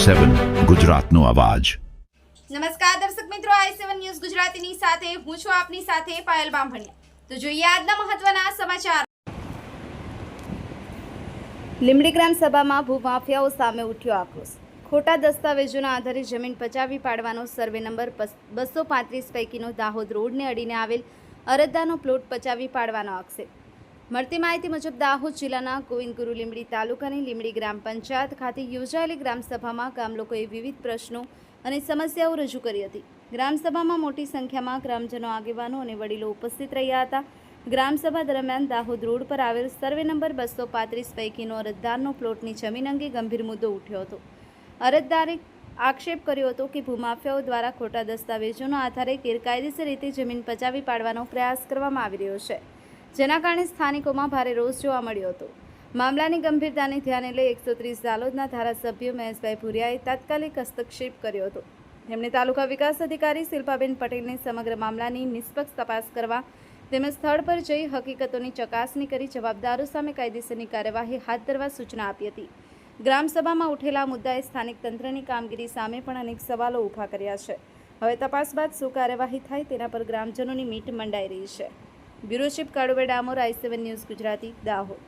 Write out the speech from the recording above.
i7 ગુજરાતનો અવાજ। નમસ્કાર દર્શક મિત્રો, i7 ન્યૂઝ ગુજરાતીની સાથે હું છું આપની સાથે પાયલ બામભણિયા। તો જોઈએ આજના મહત્વના સમાચાર। લીંબડી ગ્રામ સભામાં ભૂમાફિયાઓ સામે ઉઠ્યો આક્રોશ। ખોટા દસ્તાવેજોના આધારે જમીન પચાવી પાડવાનો સર્વે નંબર 235 પૈકીનો દાહોદ રોડને અડીને આવેલ અરજદારનો પ્લોટ પચાવી પાડવાનો આક્ષેપ। મળતી માહિતી મુજબ દાહોદ જિલ્લાના ગોવિંદગુરુ લીંબડી તાલુકાની લીંબડી ગ્રામ પંચાયત ખાતે યોજાયેલી ગ્રામસભામાં ગામ લોકોએ વિવિધ પ્રશ્નો અને સમસ્યાઓ રજૂ કરી હતી। ગ્રામસભામાં મોટી સંખ્યામાં ગ્રામજનો, આગેવાનો અને વડીલો ઉપસ્થિત રહ્યા હતા। ગ્રામસભા દરમિયાન દાહોદ રોડ પર આવેલ સર્વે નંબર 235 પૈકીનો અરજદારનો પ્લોટની જમીન અંગે ગંભીર મુદ્દો ઉઠ્યો હતો। અરજદારે આક્ષેપ કર્યો હતો કે ભૂમાફિયાઓ દ્વારા ખોટા દસ્તાવેજોના આધારે ગેરકાયદેસર રીતે જમીન પચાવી પાડવાનો પ્રયાસ કરવામાં આવી રહ્યો છે, જેના કારણે સ્થાનિકોમાં ભારે રોષ જોવા મળ્યો હતો। મામલાની ગંભીરતાને ધ્યાને લઈ 130 દાહોદના ધારાસભ્ય મહેશભાઈ ભુરિયાએ તાત્કાલિક હસ્તક્ષેપ કર્યો હતો। તેમણે તાલુકા વિકાસ અધિકારી શિલ્પાબેન પટેલને સમગ્ર મામલાની નિષ્પક્ષ તપાસ કરવા તેમજ સ્થળ પર જઈ હકીકતોની ચકાસણી કરી જવાબદારો સામે કાયદેસરની કાર્યવાહી હાથ ધરવા સૂચના આપી હતી। ગ્રામસભામાં ઉઠેલા મુદ્દાએ સ્થાનિક તંત્રની કામગીરી સામે પણ અનેક સવાલો ઊભા કર્યા છે। હવે તપાસ બાદ શું કાર્યવાહી થાય તેના પર ગ્રામજનોની મીટ મંડાઈ રહી છે। Bureau chief Kalubhai Damor, i7 news Gujarati, Dahod.